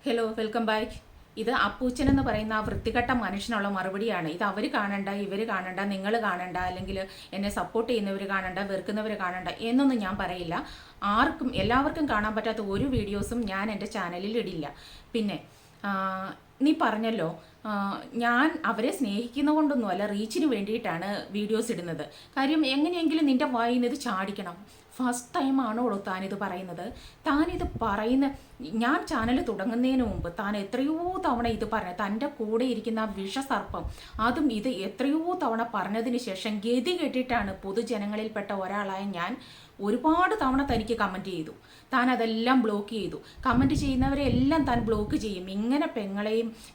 Hello, welcome back. ഇത് അപ്പൂച്ചൻ എന്ന് പറയുന്ന ആ വൃത്തികെട്ട മനുഷ്യനുള്ള മറുപടിയാണ്. ഇത് അവർ കാണണ്ട, ഇവർ കാണണ്ട, നിങ്ങൾ കാണണ്ട, അല്ലെങ്കിൽ എന്നെ സപ്പോർട്ട് ചെയ്യുന്നവർ കാണണ്ട, വെറുക്കുന്നവർ കാണണ്ട എന്നൊന്നും ഞാൻ പറയില്ല. എല്ലാവർക്കും കാണാൻ പറ്റാത്ത ഒരു വീഡിയോസും ഞാൻ എൻ്റെ ചാനലിൽ ഇടില്ല. പിന്നെ നീ പറഞ്ഞല്ലോ, ഞാൻ അവരെ സ്നേഹിക്കുന്ന കൊണ്ടൊന്നുമല്ല, റീച്ചിന് വേണ്ടിയിട്ടാണ് വീഡിയോസ് ഇടുന്നത്. കാര്യം എങ്ങനെയെങ്കിലും നിൻ്റെ വായിൽ നിന്ന് ഇത് ചാടിക്കണം. ഫസ്റ്റ് ടൈമാണോളൂ താനിത് പറയുന്നത്. താനിത് പറയുന്ന ഞാൻ ചാനൽ തുടങ്ങുന്നതിന് മുമ്പ് താൻ എത്രയോ തവണ ഇത് പറഞ്ഞു. തൻ്റെ കൂടെ ഇരിക്കുന്ന ആ വിഷസർപ്പം അതും ഇത് എത്രയോ തവണ പറഞ്ഞതിന് ശേഷം ഗതി കെട്ടിയിട്ടാണ് പൊതുജനങ്ങളിൽപ്പെട്ട ഒരാളായ ഞാൻ ഒരുപാട് തവണ തനിക്ക് കമൻറ്റ് ചെയ്തു. താൻ അതെല്ലാം ബ്ലോക്ക് ചെയ്തു. കമൻറ്റ് ചെയ്യുന്നവരെ എല്ലാം താൻ ബ്ലോക്ക് ചെയ്യും. ഇങ്ങനെ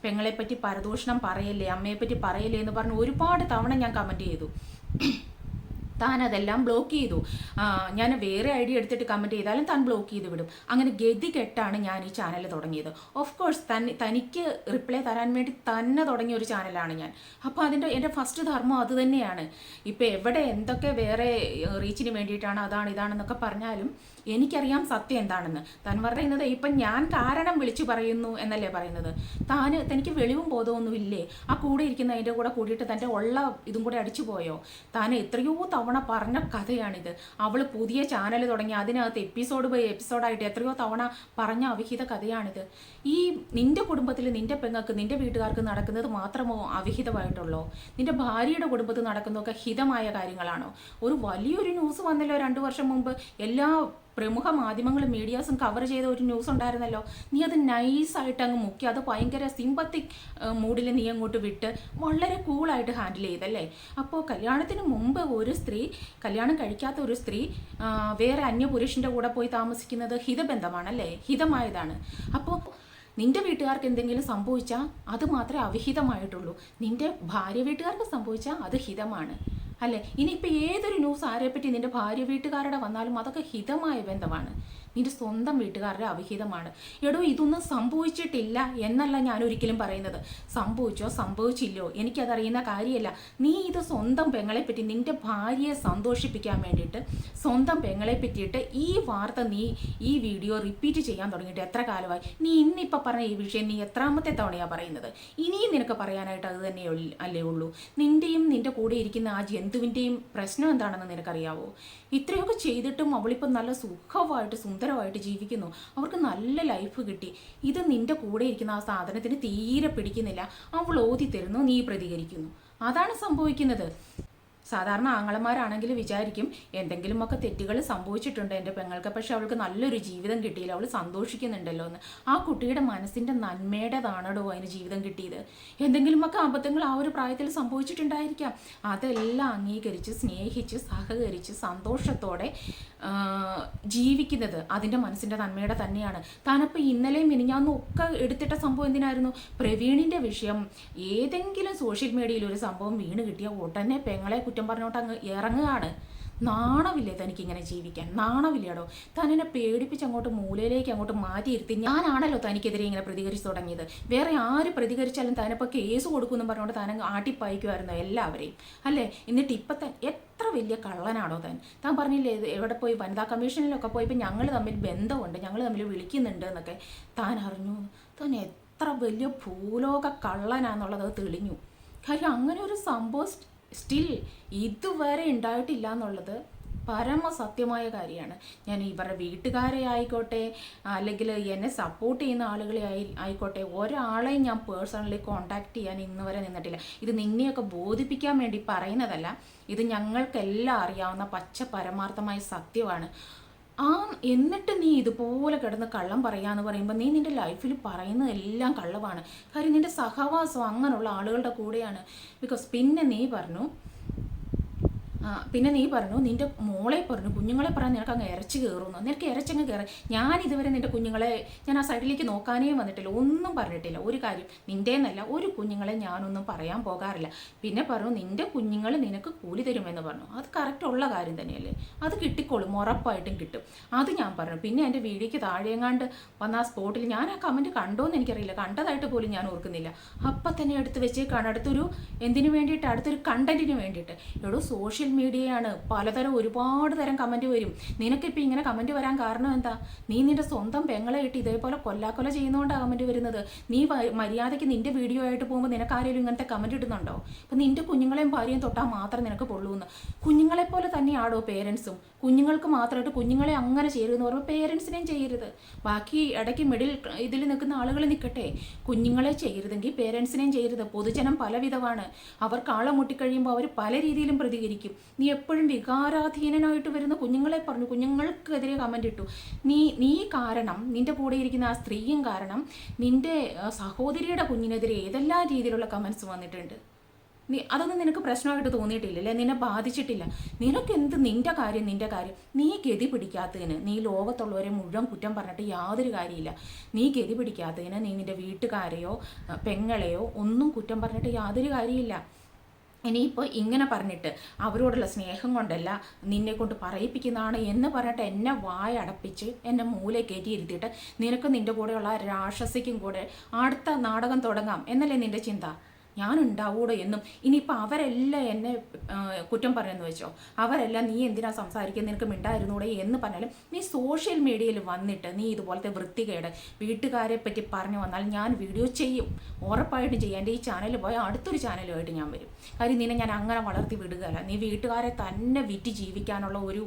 പെങ്ങളെപ്പറ്റി പരദൂഷണം പറയല്ലേ, അമ്മയെപ്പറ്റി പറയല്ലേ എന്ന് പറഞ്ഞ് ഒരുപാട് തവണ ഞാൻ കമൻറ്റ് ചെയ്തു. താൻ അതെല്ലാം ബ്ലോക്ക് ചെയ്തു. ഞാൻ വേറെ ഐഡിയ എടുത്തിട്ട് കമൻറ്റ് ചെയ്താലും താൻ ബ്ലോക്ക് ചെയ്ത് വിടും. അങ്ങനെ ഗതി കെട്ടാണ് ഞാൻ ഈ ചാനൽ തുടങ്ങിയത്. ഓഫ് കോഴ്സ് തനിക്ക് റിപ്ലൈ തരാൻ വേണ്ടി തന്നെ തുടങ്ങിയ ഒരു ചാനലാണ് ഞാൻ. അപ്പോൾ എൻ്റെ ഫസ്റ്റ് ധർമ്മം അത് തന്നെയാണ്. ഇപ്പോൾ എവിടെ എന്തൊക്കെ വേറെ റീച്ചിന് വേണ്ടിയിട്ടാണ് അതാണ് ഇതാണെന്നൊക്കെ പറഞ്ഞാലും എനിക്കറിയാം സത്യം എന്താണെന്ന്. താൻ പറയുന്നത് ഇപ്പം ഞാൻ കാരണം വിളിച്ചു പറയുന്നു എന്നല്ലേ പറയുന്നത്. തനിക്ക് വെളിവും ബോധമൊന്നും ഇല്ലേ? ആ കൂടെ ഇരിക്കുന്ന അതിൻ്റെ കൂടെ കൂടിയിട്ട് തൻ്റെ ഉള്ള ഇതും കൂടെ അടിച്ചു പോയോ? താൻ എത്രയോ തവണ പറഞ്ഞ കഥയാണിത്. അവൾ പുതിയ ചാനൽ തുടങ്ങി അതിനകത്ത് എപ്പിസോഡ് ബൈ എപ്പിസോഡായിട്ട് എത്രയോ തവണ പറഞ്ഞ അവിഹിത കഥയാണിത്. ഈ നിൻ്റെ കുടുംബത്തിൽ നിൻ്റെ പെങ്ങൾക്ക് നിൻ്റെ വീട്ടുകാർക്ക് നടക്കുന്നത് മാത്രമോ അവിഹിതമായിട്ടുള്ളോ? നിൻ്റെ ഭാര്യയുടെ കുടുംബത്തിൽ നടക്കുന്നതൊക്കെ ഹിതമായ കാര്യങ്ങളാണോ? ഒരു വലിയൊരു ന്യൂസ് വന്നല്ലോ 2 വർഷം മുമ്പ്. എല്ലാ പ്രമുഖ മാധ്യമങ്ങളും മീഡിയാസും കവർ ചെയ്ത ഒരു ന്യൂസ് ഉണ്ടായിരുന്നല്ലോ. നീ അത് നൈസായിട്ട് അങ്ങ് മുക്കി, അത് ഭയങ്കര സിമ്പത്തിക് മൂഡിൽ നീ അങ്ങോട്ട് വിട്ട് വളരെ കൂളായിട്ട് ഹാൻഡിൽ ചെയ്തല്ലേ. അപ്പോൾ കല്യാണത്തിന് മുമ്പ് ഒരു സ്ത്രീ, കല്യാണം കഴിക്കാത്ത ഒരു സ്ത്രീ വേറെ അന്യപുരുഷൻ്റെ കൂടെ പോയി താമസിക്കുന്നത് ഹിതബന്ധമാണല്ലേ, ഹിതമായതാണ്. അപ്പോൾ നിന്റെ വീട്ടുകാർക്ക് എന്തെങ്കിലും സംഭവിച്ചാൽ അത് മാത്രമേ അവിഹിതമായിട്ടുള്ളൂ. നിന്റെ ഭാര്യ വീട്ടുകാർക്ക് സംഭവിച്ചാൽ അത് ഹിതമാണ് അല്ലേ. ഇനിയിപ്പോൾ ഏതൊരു ന്യൂസ് ആരെപ്പറ്റി നിന്റെ ഭാര്യ വീട്ടുകാരുടെ വന്നാലും അതൊക്കെ ഹിതമായ ബന്ധമാണ്. നിന്റെ സ്വന്തം വീട്ടുകാരുടെ അവിഹിതമാണ്. എടോ, ഇതൊന്നും സംഭവിച്ചിട്ടില്ല എന്നല്ല ഞാൻ ഒരിക്കലും പറയുന്നത്. സംഭവിച്ചോ സംഭവിച്ചില്ലോ എനിക്കതറിയുന്ന കാര്യമല്ല. നീ ഇത് സ്വന്തം പെങ്ങളെപ്പറ്റി, നിന്റെ ഭാര്യയെ സന്തോഷിപ്പിക്കാൻ വേണ്ടിയിട്ട് സ്വന്തം പെങ്ങളെ പറ്റിയിട്ട് ഈ വാർത്ത നീ ഈ വീഡിയോ റിപ്പീറ്റ് ചെയ്യാൻ തുടങ്ങിയിട്ട് എത്ര കാലമായി? നീ ഇന്നിപ്പോൾ പറഞ്ഞ ഈ വിഷയം നീ എത്രാമത്തെ തവണയാണ് പറയുന്നത്? ഇനിയും നിനക്ക് പറയാനായിട്ട് അത് തന്നെ അല്ലേ ഉള്ളൂ. നിൻ്റെയും നിൻ്റെ കൂടെ ഇരിക്കുന്ന ആ ജന്തുവിൻ്റെയും പ്രശ്നം എന്താണെന്ന് നിനക്കറിയാവോ? ഇത്രയൊക്കെ ചെയ്തിട്ടും അവളിപ്പോൾ നല്ല സുഖമായിട്ട് സുന്ദരമായിട്ട് ജീവിക്കുന്നു. അവർക്ക് നല്ല ലൈഫ് കിട്ടി. ഇത് നിൻ്റെ കൂടെ ഇരിക്കുന്ന ആ സാധനത്തിന് തീരെ പിടിക്കുന്നില്ല. അവൾ ഓതി തരുന്നു, നീ പ്രതികരിക്കുന്നു. അതാണ് സംഭവിക്കുന്നത്. സാധാരണ ആങ്ങളമാരാണെങ്കിൽ വിചാരിക്കും എന്തെങ്കിലുമൊക്കെ തെറ്റുകൾ സംഭവിച്ചിട്ടുണ്ട് എൻ്റെ പെങ്ങൾക്ക്, പക്ഷെ അവൾക്ക് നല്ലൊരു ജീവിതം കിട്ടിയില്ല, അവൾ സന്തോഷിക്കുന്നുണ്ടല്ലോ എന്ന്. ആ കുട്ടിയുടെ മനസ്സിൻ്റെ നന്മയുടേതാണോ അതിന് ജീവിതം കിട്ടിയത്? എന്തെങ്കിലുമൊക്കെ അബദ്ധങ്ങൾ ആ ഒരു പ്രായത്തിൽ സംഭവിച്ചിട്ടുണ്ടായിരിക്കാം. അതെല്ലാം അംഗീകരിച്ച് സ്നേഹിച്ച് സഹകരിച്ച് സന്തോഷത്തോടെ ജീവിക്കുന്നത് അതിൻ്റെ മനസ്സിൻ്റെ നന്മയുടെ തന്നെയാണ്. താനപ്പോൾ ഇന്നലെയും മിനിഞ്ഞാന്നും ഒക്കെ എടുത്തിട്ട സംഭവം എന്തിനായിരുന്നു? പ്രവീണിൻ്റെ വിഷയം. ഏതെങ്കിലും സോഷ്യൽ മീഡിയയിൽ ഒരു സംഭവം വീണ് കിട്ടിയ ഉടനെ പെങ്ങളെ കുറ്റം പറഞ്ഞോട്ട് അങ്ങ് ഇറങ്ങുകയാണ്. നാണമില്ലേ തനിക്കിങ്ങനെ ജീവിക്കാൻ? നാണമില്ലേടോ? താൻ എന്നെ പേടിപ്പിച്ച് അങ്ങോട്ട് മൂലയിലേക്ക് അങ്ങോട്ട് മാറ്റിയിരുത്തി. ഞാനാണല്ലോ തനിക്കെതിരെ ഇങ്ങനെ പ്രതികരിച്ച് തുടങ്ങിയത്. വേറെ ആര് പ്രതികരിച്ചാലും താനിപ്പോൾ കേസ് കൊടുക്കുമെന്നും പറഞ്ഞുകൊണ്ട് താനങ്ങ് ആട്ടിപ്പായിക്കുമായിരുന്നു എല്ലാവരെയും അല്ലേ. എന്നിട്ട് ഇപ്പം എത്ര വലിയ കള്ളനാണോ താൻ പറഞ്ഞില്ലേ എവിടെ പോയി വനിതാ കമ്മീഷനിലൊക്കെ പോയപ്പോൾ ഞങ്ങൾ തമ്മിൽ ബന്ധമുണ്ട്, ഞങ്ങൾ തമ്മിൽ വിളിക്കുന്നുണ്ട് എന്നൊക്കെ താൻ അറിഞ്ഞു. താൻ എത്ര വലിയ ഭൂലോക കള്ളനാന്നുള്ളത് തെളിഞ്ഞു. കാര്യം അങ്ങനെ ഒരു സംഭവം സ്റ്റിൽ ഇതുവരെ ഉണ്ടായിട്ടില്ല എന്നുള്ളത് പരമസത്യമായ കാര്യമാണ്. ഞാൻ ഇവരുടെ വീട്ടുകാരെ ആയിക്കോട്ടെ അല്ലെങ്കിൽ എന്നെ സപ്പോർട്ട് ചെയ്യുന്ന ആളുകളെ ആയിക്കോട്ടെ ഒരാളെയും ഞാൻ പേഴ്സണലി കോണ്ടാക്ട് ചെയ്യാൻ ഇന്ന് വരെ നിന്നിട്ടില്ല. ഇത് നിന്നെയൊക്കെ ബോധിപ്പിക്കാൻ വേണ്ടി പറയുന്നതല്ല, ഇത് ഞങ്ങൾക്കെല്ലാം അറിയാവുന്ന പച്ച പരമാർത്ഥമായ സത്യമാണ്. എന്നിട്ട് നീ ഇതുപോലെ കിടന്ന് കള്ളം പറയാന്ന് പറയുമ്പോൾ നീ നിൻ്റെ ലൈഫിൽ പറയുന്നതെല്ലാം കള്ളമാണ്. കാര്യം നിൻ്റെ സഹവാസം അങ്ങനെയുള്ള ആളുകളുടെ കൂടെയാണ്. ബിക്കോസ് പിന്നെ നീ പറഞ്ഞു നിൻ്റെ മോളെ പറഞ്ഞു കുഞ്ഞുങ്ങളെ പറഞ്ഞ് നിനക്ക് അങ്ങ് ഇരച്ച് കയറുന്നു. നിനക്ക് ഇരച്ചങ്ങ് കയറി. ഞാൻ ഇതുവരെ നിൻ്റെ കുഞ്ഞുങ്ങളെ ഞാൻ ആ സൈഡിലേക്ക് നോക്കാനേ വന്നിട്ടില്ല, ഒന്നും പറഞ്ഞിട്ടില്ല. ഒരു കാര്യം നിൻ്റെന്നല്ല ഒരു കുഞ്ഞുങ്ങളെ ഞാനൊന്നും പറയാൻ പോകാറില്ല. പിന്നെ പറഞ്ഞു നിൻ്റെ കുഞ്ഞുങ്ങൾ നിനക്ക് കൂലി തരുമെന്ന് പറഞ്ഞു. അത് കറക്റ്റുള്ള കാര്യം തന്നെയല്ലേ, അത് കിട്ടിക്കോളും, ഉറപ്പായിട്ടും കിട്ടും. അത് ഞാൻ പറഞ്ഞു. പിന്നെ എൻ്റെ വീഡിയോയ്ക്ക് താഴെങ്ങാണ്ട് വന്ന ആ സ്പോട്ടിൽ ഞാൻ ആ കമൻറ്റ് കണ്ടോന്ന് എനിക്കറിയില്ല, കണ്ടതായിട്ട് പോലും ഞാൻ ഓർക്കുന്നില്ല. അപ്പം തന്നെ എടുത്ത് വെച്ചേക്കാണ് അടുത്തൊരു എന്തിനു വേണ്ടിയിട്ട്, അടുത്തൊരു കണ്ടന്റിന് വേണ്ടിയിട്ട്. എടോ, സോഷ്യൽ സോഷ്യൽ മീഡിയയാണ്. പലതരം ഒരുപാട് തരം കമൻറ്റ് വരും. നിനക്കിപ്പോൾ ഇങ്ങനെ കമൻറ്റ് വരാൻ കാരണം എന്താ? നീ നിൻ്റെ സ്വന്തം പെങ്ങളെ ഇട്ട് ഇതേപോലെ കൊല്ലാക്കൊല ചെയ്യുന്നതുകൊണ്ടാണ് കമൻറ്റ് വരുന്നത്. നീ മര്യാദയ്ക്ക് നിൻ്റെ വീഡിയോ ആയിട്ട് പോകുമ്പോൾ നിനക്ക് ആരെങ്കിലും ഇങ്ങനത്തെ കമൻറ്റ് ഇടുന്നുണ്ടോ? അപ്പം നിൻ്റെ കുഞ്ഞുങ്ങളെയും ഭാര്യയും തൊട്ടാൽ മാത്രം നിനക്ക് പൊള്ളുമെന്ന്. കുഞ്ഞുങ്ങളെപ്പോലെ തന്നെയാണോ പേരൻസും? കുഞ്ഞുങ്ങൾക്ക് മാത്രമായിട്ട് കുഞ്ഞുങ്ങളെ അങ്ങനെ ചെയ്യരുതെന്ന് പറയുമ്പോൾ പേരൻസിനെയും ചെയ്യരുത്. ബാക്കി ഇടയ്ക്ക് മിഡിൽ ഇതിൽ നിൽക്കുന്ന ആളുകൾ നിൽക്കട്ടെ. കുഞ്ഞുങ്ങളെ ചെയ്യരുതെങ്കിൽ പേരൻസിനെയും ചെയ്യരുത്. പൊതുജനം പലവിധമാണ്. അവർക്ക് ആളെ മുട്ടിക്കഴിയുമ്പോൾ അവർ പല രീതിയിലും പ്രതികരിക്കും. നീ എപ്പോഴും വികാരാധീനനായിട്ട് വരുന്ന കുഞ്ഞുങ്ങളെ പറഞ്ഞു, കുഞ്ഞുങ്ങൾക്കെതിരെ കമൻ്റ് ഇട്ടു. നീ കാരണം, നിൻ്റെ കൂടെ ഇരിക്കുന്ന ആ സ്ത്രീയും കാരണം നിൻ്റെ സഹോദരിയുടെ കുഞ്ഞിനെതിരെ ഏതെല്ലാം രീതിയിലുള്ള കമൻസ് വന്നിട്ടുണ്ട്. അതൊന്നും നിനക്ക് പ്രശ്നമായിട്ട് തോന്നിയിട്ടില്ലല്ലേ? നിന്നെ ബാധിച്ചിട്ടില്ല. നിനക്കെന്ത് നിൻ്റെ കാര്യം. നീ ഗതി പിടിക്കാത്തതിന്, നീ ലോകത്തുള്ളവരെ മുഴുവൻ കുറ്റം പറഞ്ഞിട്ട് യാതൊരു കാര്യമില്ല. നീ ഗതി പിടിക്കാത്തതിന് നീ നിൻ്റെ വീട്ടുകാരെയോ പെങ്ങളെയോ ഒന്നും കുറ്റം പറഞ്ഞിട്ട് യാതൊരു കാര്യമില്ല. ഇനിയിപ്പോൾ ഇങ്ങനെ പറഞ്ഞിട്ട് അവരോടുള്ള സ്നേഹം കൊണ്ടല്ല നിന്നെ കൊണ്ട് പറയിപ്പിക്കുന്നതാണ് എന്ന് പറഞ്ഞിട്ട് എന്നെ വായടപ്പിച്ച് എന്നെ മൂലെ കയറ്റി ഇരുത്തിയിട്ട് നിനക്ക് നിൻ്റെ കൂടെയുള്ള രാക്ഷസിക്കും കൂടെ അടുത്ത നാടകം തുടങ്ങാം എന്നല്ലേ നിൻ്റെ ചിന്ത? ഞാനുണ്ടാവൂടെ എന്നും. ഇനിയിപ്പോൾ അവരെല്ലാം എന്നെ കുറ്റം പറയുമെന്ന് വെച്ചോ, അവരെല്ലാം നീ എന്തിനാ സംസാരിക്കുന്നത്, നിനക്ക് മിണ്ടായിരുന്നൂടെ എന്ന് പറഞ്ഞാലും നീ സോഷ്യൽ മീഡിയയിൽ വന്നിട്ട് നീ ഇതുപോലത്തെ വൃത്തികേട് വീട്ടുകാരെ പറ്റി പറഞ്ഞു വന്നാൽ ഞാൻ വീഡിയോ ചെയ്യും, ഉറപ്പായിട്ടും ചെയ്യും. എൻ്റെ ഈ ചാനൽ പോയാൽ അടുത്തൊരു ചാനലുമായിട്ട് ഞാൻ വരും. കാര്യം നിന്നെ ഞാൻ അങ്ങനെ വളർത്തി വിടുകയല്ല. നീ വീട്ടുകാരെ തന്നെ വിറ്റ് ജീവിക്കാനുള്ള ഒരു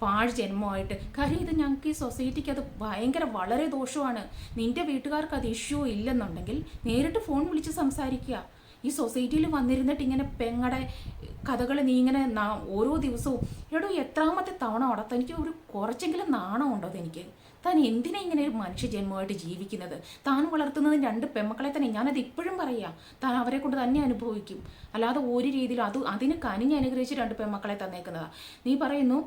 പാഴ് ജന്മമായിട്ട്. കാര്യം ഇത് ഞങ്ങൾക്ക് ഈ സൊസൈറ്റിക്ക് അത് ഭയങ്കര വളരെ ദോഷമാണ്. നിൻ്റെ വീട്ടുകാർക്ക് അത് ഇഷ്യൂ ഇല്ലെന്നുണ്ടെങ്കിൽ നേരിട്ട് ഫോൺ വിളിച്ച് സംസാരിക്കുക. ഈ സൊസൈറ്റിയിൽ വന്നിരുന്നിട്ട് ഇങ്ങനെ പെങ്ങടെ കഥകൾ നീ ഇങ്ങനെ ഓരോ ദിവസവും എടോ എത്രാമത്തെ തവണ അവിടെ തനിക്ക് ഒരു കുറച്ചെങ്കിലും നാണമുണ്ടോ? അതെനിക്ക് താൻ എന്തിനാ ഇങ്ങനെ ഒരു മനുഷ്യജന്മമായിട്ട് ജീവിക്കുന്നത്? താൻ വളർത്തുന്നത് 2 പെമ്മക്കളെ തന്നെ. ഞാനത് ഇപ്പോഴും പറയാം, താൻ അവരെ കൊണ്ട് തന്നെ അനുഭവിക്കും. അല്ലാതെ ഒരു രീതിയിലും അതിന് കനിഞ്ഞ് അനുഗ്രഹിച്ച് 2 പെമ്മക്കളെ തന്നേക്കുന്നതാണ്. നീ പറയുന്നു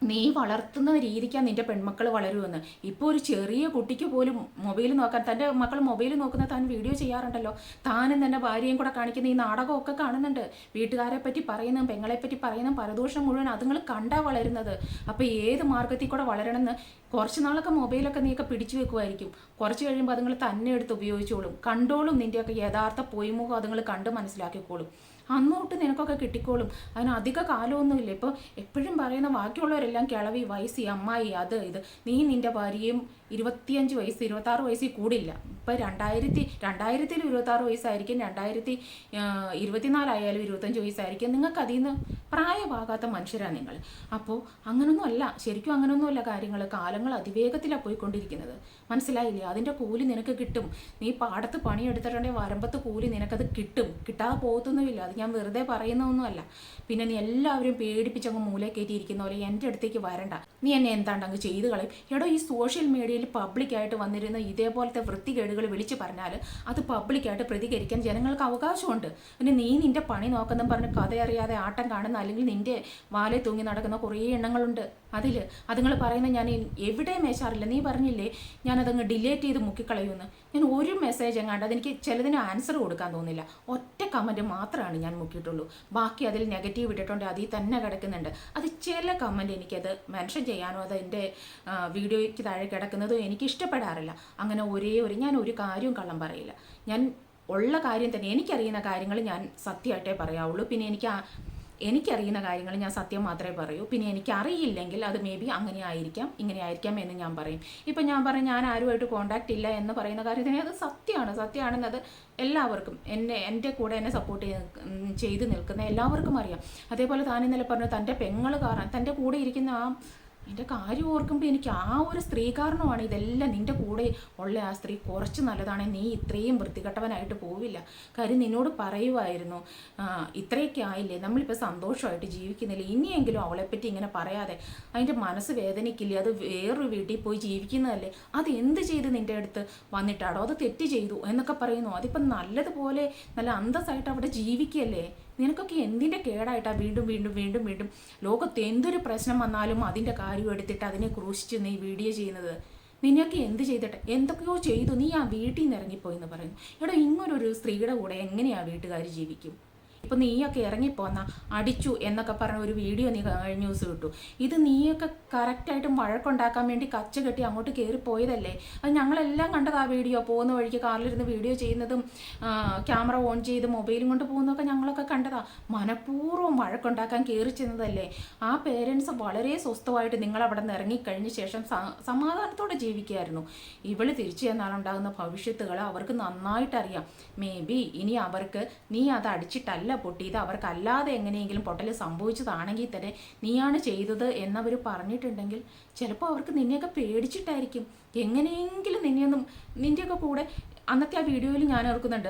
നീ വളർത്തുന്ന രീതിക്കാണ് നിൻ്റെ പെൺമക്കൾ വളരുമെന്ന്. ഇപ്പോൾ ഒരു ചെറിയ കുട്ടിക്ക് പോലും മൊബൈൽ നോക്കാൻ, തൻ്റെ മക്കൾ മൊബൈൽ നോക്കുന്ന താൻ വീഡിയോ ചെയ്യാറുണ്ടല്ലോ. താനും തന്നെ ഭാര്യയും കൂടെ കാണിക്കുന്ന ഈ നാടകമൊക്കെ കാണുന്നുണ്ട്. വീട്ടുകാരെ പറ്റി പറയുന്നതും പെങ്ങളെപ്പറ്റി പറയുന്നതും പരദൂഷണം മുഴുവൻ അതുങ്ങൾ കണ്ടാ വളരുന്നത്. അപ്പോൾ ഏത് മാർഗത്തിൽ കൂടെ വളരണമെന്ന് കുറച്ച് നാളൊക്കെ മൊബൈലൊക്കെ നീയൊക്കെ പിടിച്ചു വെക്കുമായിരിക്കും. കുറച്ച് കഴിയുമ്പോൾ അതുങ്ങൾ തന്നെ എടുത്ത് ഉപയോഗിച്ചോളും. കണ്ടോളും. നിൻ്റെയൊക്കെ യഥാർത്ഥ പൊയ്മുഖം അതുങ്ങൾ കണ്ട് മനസ്സിലാക്കിക്കോളും. അന്നോട്ട് നിനക്കൊക്കെ കിട്ടിക്കോളും. അതിന് അധിക കാലമൊന്നുമില്ല. ഇപ്പോൾ എപ്പോഴും പറയുന്ന ബാക്കിയുള്ളവരെല്ലാം കിളവി, വയസ്സി, അമ്മായി, അത് ഇത്. നീ നിൻ്റെ ഭാര്യയും 25 വയസ്സ് 26 വയസ്സിൽ കൂടില്ല. ഇപ്പോൾ 2000 26 വയസ്സായിരിക്കും, 2024 ആയാലും 25 വയസ്സായിരിക്കും. നിങ്ങൾക്ക് അതിൽ നിന്ന് പ്രായമാകാത്ത മനുഷ്യരാണ് നിങ്ങൾ. അപ്പോൾ അങ്ങനൊന്നും അല്ല, ശരിക്കും അങ്ങനൊന്നും അല്ല കാര്യങ്ങൾ. കാലങ്ങൾ അതിവേഗത്തിലാണ് പോയിക്കൊണ്ടിരിക്കുന്നത്. മനസ്സിലായില്ലേ? അതിൻ്റെ കൂലി നിനക്ക് കിട്ടും. നീ പാടത്ത് പണിയെടുത്തിട്ടുണ്ടെങ്കിൽ വരമ്പത്ത് കൂലി നിനക്കത് കിട്ടും. കിട്ടാതെ പോകത്തൊന്നുമില്ല. അത് ഞാൻ വെറുതെ പറയുന്നതൊന്നുമല്ല. പിന്നെ നീ എല്ലാവരും പേടിപ്പിച്ചങ്ങ് മൂലേ കയറ്റിയിരിക്കുന്ന പോലെ എൻ്റെ അടുത്തേക്ക് വരണ്ട. നീ എന്നെ എന്താണ്ട് അങ്ങ് ചെയ്ത് കളയും. എടോ ഈ സോഷ്യൽ മീഡിയയിൽ പബ്ലിക്കായിട്ട് വന്നിരുന്ന ഇതേപോലത്തെ വൃത്തികേടുകൾ വിളിച്ച് പറഞ്ഞാൽ അത് പബ്ലിക്കായിട്ട് പ്രതികരിക്കാൻ ജനങ്ങൾക്ക് അവകാശമുണ്ട്. പിന്നെ നീ നിൻ്റെ പണി നോക്കെന്നും പറഞ്ഞ് കഥയറിയാതെ ആട്ടം കാണുന്ന, അല്ലെങ്കിൽ നിൻ്റെ വാലെ തൂങ്ങി നടക്കുന്ന കുറേ എണ്ണങ്ങളുണ്ട്. അതുങ്ങൾ പറയുന്ന ഞാൻ എവിടെ മേശാറില്ല. നീ പറഞ്ഞില്ലേ ഞാനതങ്ങ് ഡിലേറ്റ് ചെയ്ത് മുക്കിക്കളയുമെന്ന്. ഞാൻ ഒരു മെസ്സേജ് എങ്ങാണ്ട് അതെനിക്ക് ചിലതിന് ആൻസർ കൊടുക്കാൻ തോന്നില്ല. ഒറ്റ കമൻറ്റ് മാത്രമാണ് ഞാൻ മുക്കിയിട്ടുള്ളൂ. ബാക്കി അതിൽ നെഗറ്റീവ് ഇട്ടിട്ടുണ്ട്, അതിൽ തന്നെ കിടക്കുന്നുണ്ട്. അത് ചില കമൻറ്റ് എനിക്കത് മെൻഷൻ ചെയ്യാനോ അത് എൻ്റെ വീഡിയോയ്ക്ക് താഴെ കിടക്കുന്നതും എനിക്ക് ഇഷ്ടപ്പെടാറില്ല. അങ്ങനെ ഞാൻ ഒരു കാര്യവും കള്ളം പറയില്ല. ഞാൻ ഉള്ള കാര്യം തന്നെ, എനിക്കറിയുന്ന കാര്യങ്ങൾ ഞാൻ സത്യമായിട്ടേ പറയാവുള്ളൂ. പിന്നെ എനിക്കറിയുന്ന കാര്യങ്ങൾ ഞാൻ സത്യം മാത്രമേ പറയൂ. പിന്നെ എനിക്കറിയില്ലെങ്കിൽ അത് മേ ബി അങ്ങനെ ആയിരിക്കാം ഇങ്ങനെ ആയിരിക്കാം എന്ന് ഞാൻ പറയും. ഇപ്പം ഞാൻ പറയും ഞാൻ ആരുമായിട്ട് കോണ്ടാക്റ്റ് ഇല്ല എന്ന് പറയുന്ന കാര്യത്തിന് അത് സത്യമാണെന്നത് എല്ലാവർക്കും എൻ്റെ കൂടെ എന്നെ സപ്പോർട്ട് ചെയ്ത് നിൽക്കുന്ന എല്ലാവർക്കും അറിയാം. അതേപോലെ താൻ ഇന്നലെ പറഞ്ഞു തൻ്റെ പെങ്ങൾ കാരണം തൻ്റെ കൂടെ ഇരിക്കുന്ന എൻ്റെ കാര്യം ഓർക്കുമ്പോൾ എനിക്ക് ആ ഒരു സ്ത്രീ കാരണമാണ് ഇതെല്ലാം. നിൻ്റെ കൂടെ ഉള്ള ആ സ്ത്രീ കുറച്ച് നല്ലതാണ്, നീ ഇത്രയും വൃത്തികെട്ടവനായിട്ട് പോവില്ല. കാര്യം നിന്നോട് പറയുമായിരുന്നു ഇത്രയൊക്കെ ആയില്ലേ, നമ്മളിപ്പോൾ സന്തോഷമായിട്ട് ജീവിക്കുന്നില്ല, ഇനിയെങ്കിലും അവളെപ്പറ്റി ഇങ്ങനെ പറയാതെ. അതിൻ്റെ മനസ്സ് വേദനിക്കില്ലേ? അത് വേറൊരു വീട്ടിൽ പോയി ജീവിക്കുന്നതല്ലേ, അത് എന്ത് ചെയ്ത് നിൻ്റെ അടുത്ത് വന്നിട്ടാടോ, അത് തെറ്റ് ചെയ്തു എന്നൊക്കെ പറയുന്നു. അതിപ്പം നല്ലതുപോലെ നല്ല അന്തസ്സായിട്ട് അവിടെ ജീവിക്കുകയല്ലേ. നിനക്കൊക്കെ എന്തിൻ്റെ കേടായിട്ടാണ് വീണ്ടും വീണ്ടും വീണ്ടും വീണ്ടും ലോകത്ത് എന്തൊരു പ്രശ്നം വന്നാലും അതിൻ്റെ കാര്യം എടുത്തിട്ട് അതിനെ ക്രൂശിച്ച് നീ വീഡിയോ ചെയ്യുന്നത്? നിനക്ക് എന്ത് ചെയ്തിട്ട് എന്തൊക്കെയോ ചെയ്തു, നീ ആ വീട്ടിൽ നിന്ന് ഇറങ്ങിപ്പോയി എന്ന് പറയുന്നു. എടോ ഇങ്ങനൊരു സ്ത്രീയുടെ കൂടെ എങ്ങനെയാണ് വീട്ടുകാർ ജീവിക്കും? ഇപ്പം നീയൊക്കെ ഇറങ്ങിപ്പോന്ന അടിച്ചു എന്നൊക്കെ പറഞ്ഞ ഒരു വീഡിയോ നീ കഴിഞ്ഞ ദിവസം ഇട്ടു. ഇത് നീയൊക്കെ കറക്റ്റായിട്ടും വഴക്കുണ്ടാക്കാൻ വേണ്ടി കച്ച കെട്ടി അങ്ങോട്ട് കയറിപ്പോയതല്ലേ? അത് ഞങ്ങളെല്ലാം കണ്ടത് ആ വീഡിയോ. പോകുന്ന വഴിക്ക് കാറിലിരുന്ന് വീഡിയോ ചെയ്യുന്നതും ക്യാമറ ഓൺ ചെയ്ത് മൊബൈലും കൊണ്ട് പോകുന്നതൊക്കെ ഞങ്ങളൊക്കെ കണ്ടതാ. മനഃപൂർവ്വം വഴക്കുണ്ടാക്കാൻ കയറി ചെന്നതല്ലേ? ആ പേരൻസ് വളരെ സ്വസ്ഥമായിട്ട് നിങ്ങളവിടെ നിന്ന് ഇറങ്ങിക്കഴിഞ്ഞ ശേഷം സമാധാനത്തോടെ ജീവിക്കുമായിരുന്നു. ഇവള് തിരിച്ചു ചെന്നാലുണ്ടാകുന്ന ഭവിഷ്യത്തുകൾ അവർക്ക് നന്നായിട്ടറിയാം. മേ ബി ഇനി അവർക്ക് നീ അത് അടിച്ചിട്ടല്ല പൊട്ടിയത്, അവർക്കല്ലാതെ എങ്ങനെയെങ്കിലും പൊട്ടൽ സംഭവിച്ചതാണെങ്കിൽ തന്നെ നീയാണ് ചെയ്തത് എന്നവർ പറഞ്ഞിട്ടുണ്ടെങ്കിൽ ചിലപ്പോൾ അവർക്ക് നിന്നെയൊക്കെ പേടിച്ചിട്ടായിരിക്കും എങ്ങനെയെങ്കിലും നിൻ്റെയൊക്കെ കൂടെ. അന്നത്തെ ആ വീഡിയോയിൽ ഞാൻ ഓർക്കുന്നുണ്ട്,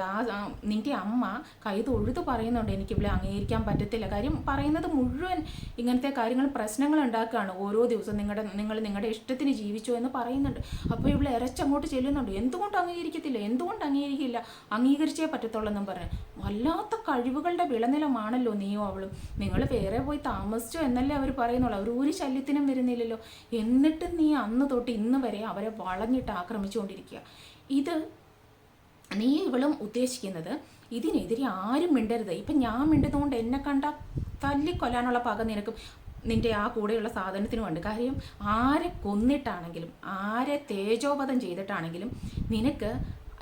നിൻ്റെ അമ്മ കൈ തൊഴുത് പറയുന്നുണ്ട് എനിക്ക് ഇവിടെ അംഗീകരിക്കാൻ പറ്റത്തില്ല. കാര്യം പറയുന്നത് മുഴുവൻ ഇങ്ങനത്തെ കാര്യങ്ങൾ പ്രശ്നങ്ങൾ ഉണ്ടാക്കുകയാണ്. ഓരോ ദിവസവും നിങ്ങൾ നിങ്ങളുടെ ഇഷ്ടത്തിന് ജീവിച്ചോ എന്ന് പറയുന്നുണ്ട്. അപ്പോൾ ഇവിടെ ഇരച്ചങ്ങോട്ട് ചെല്ലുന്നുണ്ട്, എന്തുകൊണ്ട് അംഗീകരിക്കത്തില്ല, എന്തുകൊണ്ട് അംഗീകരിക്കില്ല, അംഗീകരിച്ചേ പറ്റത്തുള്ളൂ എന്നും പറഞ്ഞു. വല്ലാത്ത കഴിവുകളുടെ വിളനിലമാണല്ലോ നീയോ അവളും. നിങ്ങൾ വേറെ പോയി താമസിച്ചോ എന്നല്ലേ അവർ പറയുന്നുള്ളൂ. അവർ ഒരു ശല്യത്തിനും വരുന്നില്ലല്ലോ. എന്നിട്ട് നീ അന്ന് തൊട്ട് ഇന്ന് വരെ അവരെ വളഞ്ഞിട്ട് ആക്രമിച്ചുകൊണ്ടിരിക്കുക. ഇത് നീ ഇവളും ഉദ്ദേശിക്കുന്നത് ഇതിനെതിരെ ആരും മിണ്ടരുത്. ഇപ്പം ഞാൻ മിണ്ടുന്നതുകൊണ്ട് എന്നെ കണ്ട തല്ലിക്കൊല്ലാനുള്ള പക നിനക്ക് നിൻ്റെ ആ കൂടെയുള്ള സാധനത്തിനുമുണ്ട്. കാര്യം ആരെ കൊന്നിട്ടാണെങ്കിലും ആരെ തേജോവധം ചെയ്തിട്ടാണെങ്കിലും നിനക്ക്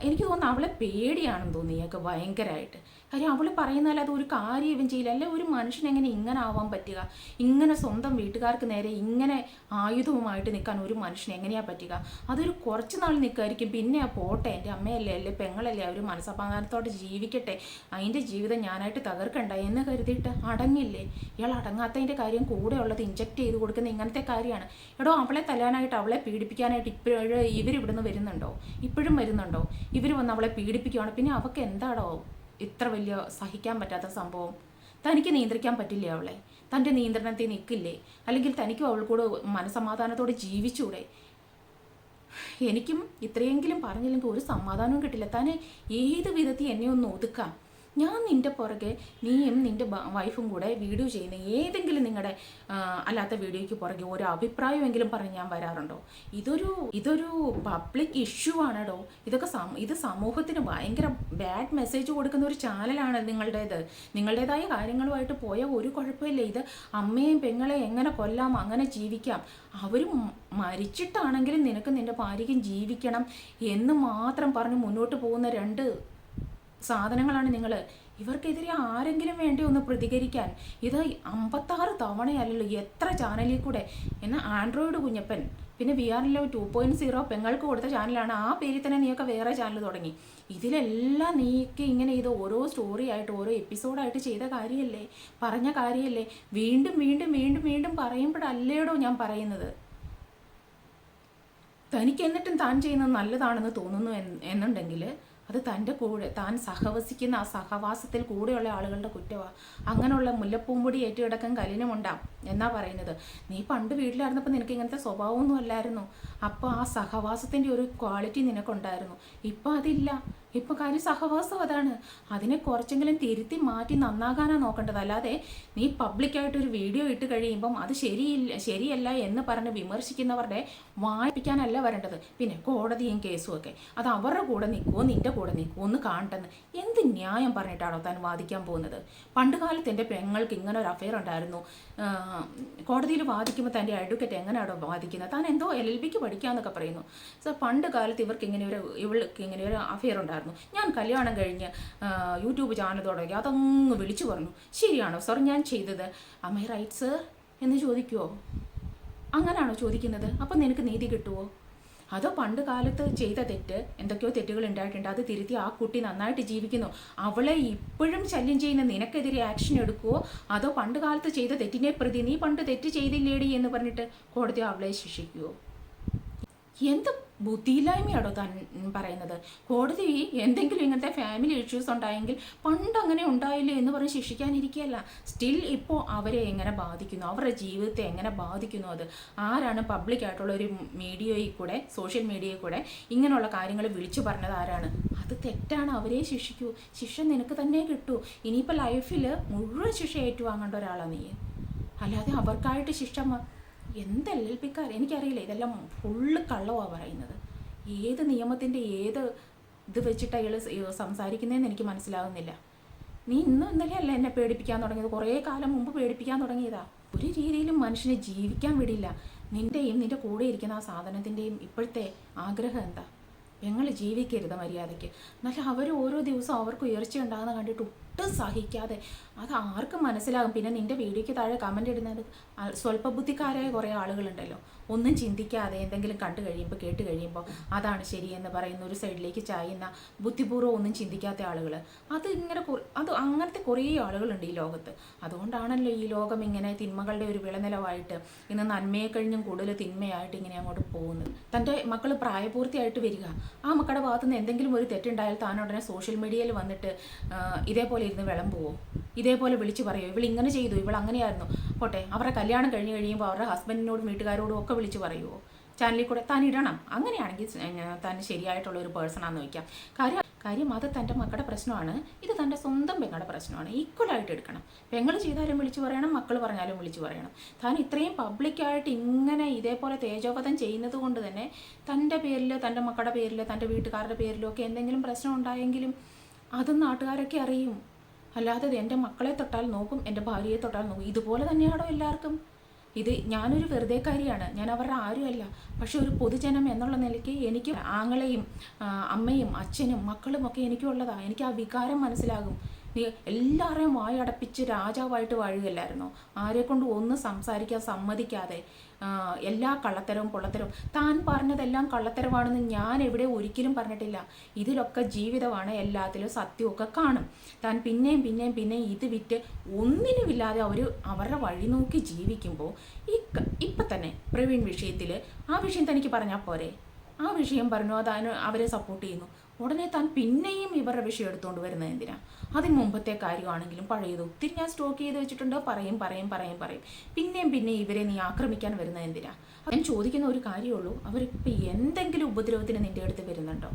എനിക്ക് തോന്നുന്നു അവളെ പേടിയാണെന്ന് തോന്നി നീയൊക്കെ ഭയങ്കരമായിട്ട്. കാര്യം അവൾ പറയുന്നാൽ അത് ഒരു കാര്യം ഇവൻ ചെയ്യില്ല. അല്ലെ ഒരു മനുഷ്യൻ എങ്ങനെ ഇങ്ങനെ ആവാൻ പറ്റുക? ഇങ്ങനെ സ്വന്തം വീട്ടുകാർക്ക് നേരെ ഇങ്ങനെ ആയുധവുമായിട്ട് നിൽക്കാൻ ഒരു മനുഷ്യന് എങ്ങനെയാ പറ്റുക? അതൊരു കുറച്ച് നാൾ നിൽക്കുമായിരിക്കും, പിന്നെ ആ പോട്ടെ, എൻ്റെ അമ്മയല്ലേ അല്ലേ പെങ്ങളല്ലേ, അവർ മനസ്സമാധാനത്തോടെ ജീവിക്കട്ടെ, അതിൻ്റെ ജീവിതം ഞാനായിട്ട് തകർക്കണ്ട എന്ന് കരുതിയിട്ട് അടങ്ങില്ലേ? ഇയാൾ അടങ്ങാത്തതിൻ്റെ കാര്യം കൂടെ ഉള്ളത് ഇഞ്ചക്ട് ചെയ്ത് കൊടുക്കുന്ന ഇങ്ങനത്തെ കാര്യമാണ്. എടോ അവളെ തല്ലാനായിട്ട് അവളെ പീഡിപ്പിക്കാനായിട്ട് ഇപ്പോഴും ഇവരിവിടുന്ന് വരുന്നുണ്ടോ? ഇപ്പോഴും വരുന്നുണ്ടോ? ഇവർ വന്ന് അവളെ പീഡിപ്പിക്കുകയാണ്. പിന്നെ അവൾക്ക് എന്താണോ ഇത്ര വലിയ സഹിക്കാൻ പറ്റാത്ത സംഭവം? തനിക്ക് നിയന്ത്രിക്കാൻ പറ്റില്ലേ അവളെ? തൻ്റെ നിയന്ത്രണത്തിൽ നിൽക്കില്ലേ? അല്ലെങ്കിൽ തനിക്കും അവൾ കൂടെ മനസമാധാനത്തോടെ ജീവിച്ചൂടെ? എനിക്കും ഇത്രയെങ്കിലും പറഞ്ഞില്ലെങ്കിൽ ഒരു സമാധാനവും കിട്ടില്ല. തന്നെ ഏത് വിധത്തിൽ എന്നെ ഒന്ന് ഒതുക്കാം. ഞാൻ നിൻ്റെ പുറകെ നീയും നിൻ്റെ വൈഫും കൂടെ വീഡിയോ ചെയ്യുന്ന ഏതെങ്കിലും നിങ്ങളുടെ അല്ലാത്ത വീഡിയോയ്ക്ക് പുറകെ ഒരു അഭിപ്രായമെങ്കിലും പറഞ്ഞ് ഞാൻ വരാറുണ്ടോ? ഇതൊരു പബ്ലിക് ഇഷ്യൂ ആണെടോ. ഇത് സമൂഹത്തിന് ഭയങ്കര ബാഡ് മെസ്സേജ് കൊടുക്കുന്ന ഒരു ചാനലാണ് നിങ്ങളുടേത്. നിങ്ങളുടേതായ കാര്യങ്ങളുമായിട്ട് പോയ ഒരു കുഴപ്പമില്ല. ഇത് അമ്മയും പെങ്ങളെയും എങ്ങനെ കൊല്ലാം, അങ്ങനെ ജീവിക്കാം, അവർ മരിച്ചിട്ടാണെങ്കിലും നിനക്ക് നിൻ്റെ ഭാര്യയ്ക്കും ജീവിക്കണം എന്ന് മാത്രം പറഞ്ഞ് മുന്നോട്ട് പോകുന്ന രണ്ട് സാധനങ്ങളാണ് നിങ്ങൾ. ഇവർക്കെതിരെ ആരെങ്കിലും വേണ്ടി ഒന്ന് പ്രതികരിക്കാൻ? ഇത് 56 തവണയല്ലല്ലോ, എത്ര ചാനലിൽ കൂടെ. എന്നാൽ ആൻഡ്രോയിഡ് കുഞ്ഞപ്പൻ, പിന്നെ VR Love 2.0 പെങ്ങൾക്ക് കൊടുത്ത ചാനലാണ്. ആ പേരിൽ തന്നെ നീയൊക്കെ വേറെ ചാനൽ തുടങ്ങി. ഇതിലെല്ലാം നീക്ക് ഇങ്ങനെ ഇത് ഓരോ സ്റ്റോറി ആയിട്ട് ഓരോ എപ്പിസോഡായിട്ട് ചെയ്ത കാര്യമല്ലേ, പറഞ്ഞ കാര്യമല്ലേ? വീണ്ടും വീണ്ടും വീണ്ടും വീണ്ടും പറയുമ്പോഴല്ലേടോ ഞാൻ പറയുന്നത്. തനിക്ക് എന്നിട്ടും താൻ ചെയ്യുന്നത് നല്ലതാണെന്ന് തോന്നുന്നു എന്നുണ്ടെങ്കിൽ അത് തൻ്റെ കൂടെ താൻ സഹവസിക്കുന്ന ആ സഹവാസത്തിൽ കൂടെയുള്ള ആളുകളുടെ കുറ്റമാണ്. അങ്ങനെയുള്ള മുല്ലപ്പൂമ്പൊടി ഏറ്റുകിടക്കാൻ കലിനുമുണ്ടാം എന്നാ പറയുന്നത്. നീ പണ്ട് വീട്ടിലായിരുന്നപ്പോൾ നിനക്ക് ഇങ്ങനത്തെ സ്വഭാവമൊന്നും അല്ലായിരുന്നു. അപ്പോൾ ആ സഹവാസത്തിൻ്റെ ഒരു ക്വാളിറ്റി നിനക്കുണ്ടായിരുന്നു. ഇപ്പം അതില്ല. ഇപ്പോൾ കാര്യം സഹവാസം അതാണ്. അതിനെ കുറച്ചെങ്കിലും തിരുത്തി മാറ്റി നന്നാകാനാണ് നോക്കേണ്ടത്. അല്ലാതെ നീ പബ്ലിക്കായിട്ടൊരു വീഡിയോ ഇട്ട് കഴിയുമ്പം അത് ശരിയല്ല എന്ന് പറഞ്ഞ് വിമർശിക്കുന്നവരുടെ വായിപ്പിക്കാനല്ല വരേണ്ടത്. പിന്നെ കോടതിയും കേസും ഒക്കെ അത് അവരുടെ കൂടെ നിൽക്കുമോ നിൻ്റെ കൂടെ നിൽക്കുമോ ഒന്ന് കാണട്ടെന്ന് എന്ത് ന്യായം പറഞ്ഞിട്ടാണോ താൻ വാദിക്കാൻ പോകുന്നത്? പണ്ട് കാലത്ത് എൻ്റെ പെങ്ങൾക്ക് ഇങ്ങനെ ഒരു അഫെയർ ഉണ്ടായിരുന്നു. കോടതിയിൽ വാദിക്കുമ്പോൾ തൻ്റെ അഡ്വക്കേറ്റ് എങ്ങനെയാണോ വാദിക്കുന്നത്? താൻ എന്തോ LLBക്ക് പഠിക്കാമെന്നൊക്കെ പറയുന്നു. സോ പണ്ട് കാലത്ത് ഇവൾക്ക് ഇങ്ങനെ ഒരു അഫെയർ ഉണ്ടായിരുന്നു. ഞാൻ കല്യാണം കഴിഞ്ഞ് യൂട്യൂബ് ചാനൽ തുടങ്ങി. അതങ്ങ് വിളിച്ചു പറഞ്ഞു, ശരിയാണോ സർ ഞാൻ ചെയ്തത്? am I right സർ എന്ന് ചോദിക്കുമോ? അങ്ങനെയാണോ ചോദിക്കുന്നത്? അപ്പം നിനക്ക് നീതി കിട്ടുമോ? അതോ പണ്ട് കാലത്ത് ചെയ്ത തെറ്റ് എന്തൊക്കെയോ തെറ്റുകൾ ഉണ്ടായിട്ടുണ്ട്, അത് തിരുത്തി ആ കുട്ടി നന്നായിട്ട് ജീവിക്കുന്നു, അവളെ ഇപ്പോഴും ശല്യം ചെയ്യുന്ന നിനക്കെതിരെ ആക്ഷൻ എടുക്കുമോ? അതോ പണ്ട് കാലത്ത് ചെയ്ത തെറ്റിനെ പ്രതി നീ പണ്ട് തെറ്റ് ചെയ്തില്ലേടി എന്ന് പറഞ്ഞിട്ട് കോടതി അവളെ ശിക്ഷിക്കുമോ? എന്ത് ബുദ്ധിയില്ലായ്മയാണോ താൻ പറയുന്നത്? കോടതി എന്തെങ്കിലും ഇങ്ങനത്തെ ഫാമിലി ഇഷ്യൂസ് ഉണ്ടായെങ്കിൽ പണ്ട് അങ്ങനെ ഉണ്ടായില്ലേ എന്ന് പറഞ്ഞ് ശിക്ഷിക്കാനിരിക്കുകയല്ല. സ്റ്റിൽ ഇപ്പോൾ അവരെ എങ്ങനെ ബാധിക്കുന്നു, അവരുടെ ജീവിതത്തെ എങ്ങനെ ബാധിക്കുന്നു, അത് ആരാണ് പബ്ലിക്കായിട്ടുള്ള ഒരു മീഡിയയിൽ കൂടെ സോഷ്യൽ മീഡിയയിൽ കൂടെ ഇങ്ങനെയുള്ള കാര്യങ്ങൾ വിളിച്ചു പറഞ്ഞത് ആരാണ്? അത് തെറ്റാണ്. അവരെ ശിക്ഷിക്കൂ. ശിക്ഷ നിനക്ക് തന്നെ കിട്ടൂ. ഇനിയിപ്പോൾ ലൈഫിൽ മുഴുവൻ ശിക്ഷ ഏറ്റുവാങ്ങേണ്ട ഒരാളാണ് നീ. അല്ലാതെ അവർക്കായിട്ട് ശിക്ഷ എന്ത് LLBക്കാർ എനിക്കറിയില്ല. ഇതെല്ലാം ഫുള്ള് കള്ളമാണ് പറയുന്നത്. ഏത് നിയമത്തിൻ്റെ ഏത് ഇത് വെച്ചിട്ട് അയാൾ സംസാരിക്കുന്നതെന്ന് എനിക്ക് മനസ്സിലാകുന്നില്ല. നീ ഇന്നും ഇന്നലെ അല്ല എന്നെ പേടിപ്പിക്കാൻ തുടങ്ങിയത്, കുറേ കാലം മുമ്പ് പേടിപ്പിക്കാൻ തുടങ്ങിയതാ. ഒരു രീതിയിലും മനുഷ്യനെ ജീവിക്കാൻ വിടില്ല. നിൻ്റെയും നിൻ്റെ കൂടെ ഇരിക്കുന്ന ആ സാധനത്തിൻ്റെയും ഇപ്പോഴത്തെ ആഗ്രഹം എന്താ? ഞങ്ങൾ ജീവിക്കരുത് മര്യാദയ്ക്ക്. എന്നാൽ അവർ ഓരോ ദിവസവും അവർക്ക് ഉയർച്ച ഉണ്ടാകുന്ന കണ്ടിട്ട് ഒട്ടും സഹിക്കാതെ, അത് ആർക്കും മനസ്സിലാകും. പിന്നെ നിൻ്റെ വീഡിയോയ്ക്ക് താഴെ കമൻ്റ് ഇടുന്നത് സ്വല്പ ബുദ്ധിക്കാരായ കുറേ ആളുകളുണ്ടല്ലോ, ഒന്നും ചിന്തിക്കാതെ എന്തെങ്കിലും കണ്ടു കഴിയുമ്പോൾ കേട്ട് കഴിയുമ്പോൾ അതാണ് ശരിയെന്ന് പറയുന്ന ഒരു സൈഡിലേക്ക് ചായുന്ന, ബുദ്ധിപൂർവ്വം ഒന്നും ചിന്തിക്കാത്ത ആളുകൾ, അത് അങ്ങനത്തെ കുറേ ആളുകളുണ്ട് ഈ ലോകത്ത്. അതുകൊണ്ടാണല്ലോ ഈ ലോകം ഇങ്ങനെ തിന്മകളുടെ ഒരു വിളനിലമായിട്ട് ഇന്ന് നന്മയെ കഴിഞ്ഞും കൂടുതൽ തിന്മയായിട്ട് ഇങ്ങനെ അങ്ങോട്ട് പോകുന്നത്. തൻ്റെ മക്കൾ പ്രായപൂർത്തിയായിട്ട് വരിക, ആ മക്കളുടെ ഭാഗത്തു നിന്ന് എന്തെങ്കിലും ഒരു തെറ്റുണ്ടായാൽ താൻ ഉടനെ സോഷ്യൽ മീഡിയയിൽ വന്നിട്ട് ഇതേപോലെ ഇരുന്ന് വിളമ്പുവോ, ഇതേപോലെ വിളിച്ചു പറയുമോ, ഇവളിങ്ങനെ ചെയ്തു, ഇവൾ അങ്ങനെയായിരുന്നു. പോട്ടെ, അവരുടെ കല്യാണം കഴിഞ്ഞ് കഴിയുമ്പോൾ അവരുടെ ഹസ്ബൻഡിനോടും വീട്ടുകാരോടും ഒക്കെ വിളിച്ചു പറയുമോ? ചാനലിൽ കൂടെ താൻ ഇടണം. അങ്ങനെയാണെങ്കിൽ താൻ ശരിയായിട്ടുള്ള ഒരു പേഴ്സണാന്ന് വയ്ക്കാം. കാര്യം അത് തൻ്റെ മക്കളുടെ പ്രശ്നമാണ്, ഇത് തൻ്റെ സ്വന്തം പെങ്ങളുടെ പ്രശ്നമാണ്. ഈക്വലായിട്ട് എടുക്കണം. പെങ്ങൾ ചെയ്താലും വിളിച്ചു പറയണം, മക്കൾ പറഞ്ഞാലും വിളിച്ചു പറയണം. താൻ ഇത്രയും പബ്ലിക്കായിട്ട് ഇങ്ങനെ ഇതേപോലെ തേജോവധം ചെയ്യുന്നത് കൊണ്ട് തന്നെ തൻ്റെ പേരിൽ, തൻ്റെ മക്കളുടെ പേരിൽ, തൻ്റെ വീട്ടുകാരുടെ പേരിലും ഒക്കെ എന്തെങ്കിലും പ്രശ്നം ഉണ്ടായെങ്കിലും അതും നാട്ടുകാരൊക്കെ അറിയും. അല്ലാതെ എൻ്റെ മക്കളെ തൊട്ടാൽ നോക്കും, എൻ്റെ ഭാര്യയെ തൊട്ടാൽ നോക്കും. ഇതുപോലെ തന്നെയാണോ എല്ലാവർക്കും? ഇത് ഞാനൊരു വെറുതെക്കാരിയാണ്, ഞാൻ അവരുടെ ആരുമല്ല. പക്ഷെ ഒരു പൊതുജനം എന്നുള്ള നിലയ്ക്ക് എനിക്ക് ആങ്ങളെയും അമ്മയും അച്ഛനും മക്കളും ഒക്കെ എനിക്കുള്ളതാണ്. എനിക്ക് ആ വികാരം മനസ്സിലാകും. നീ എല്ലാവരെയും വായടപ്പിച്ച് രാജാവായിട്ട് വാഴുകയല്ലായിരുന്നോ? ആരെക്കൊണ്ട് ഒന്നും സംസാരിക്കാൻ സമ്മതിക്കാതെ എല്ലാ കള്ളത്തരവും പൊള്ളത്തരവും. താൻ പറഞ്ഞതെല്ലാം കള്ളത്തരമാണെന്ന് ഞാൻ എവിടെ ഒരിക്കലും പറഞ്ഞിട്ടില്ല. ഇതിലൊക്കെ ജീവിതമാണ്, എല്ലാത്തിലും സത്യമൊക്കെ കാണും. താൻ പിന്നെയും ഇത് വിറ്റ് ഒന്നിനുമില്ലാതെ അവരുടെ വഴി നോക്കി ജീവിക്കുമ്പോൾ ഇപ്പം തന്നെ പ്രവീൺ വിഷയത്തിൽ ആ വിഷയം തനിക്ക് പറഞ്ഞാൽ പോരെ? ആ വിഷയം പറഞ്ഞു, അവരെ സപ്പോർട്ട് ചെയ്യുന്നു. ഉടനെ താൻ പിന്നെയും ഇവരുടെ വിഷയം എടുത്തുകൊണ്ട് വരുന്നത് എന്തിനാ? അതിന് മുമ്പത്തെ കാര്യമാണെങ്കിലും പഴയത് ഒത്തിരി ഞാൻ സ്റ്റോക്ക് ചെയ്ത് വെച്ചിട്ടുണ്ട്. പറയും. പിന്നെയും ഇവരെ നീ ആക്രമിക്കാൻ വരുന്നത് എന്തിനാ? ഞാൻ ചോദിക്കുന്ന ഒരു കാര്യമുള്ളൂ, അവരിപ്പോൾ എന്തെങ്കിലും ഉപദ്രവത്തിന് നിൻ്റെ അടുത്ത് വരുന്നുണ്ടോ?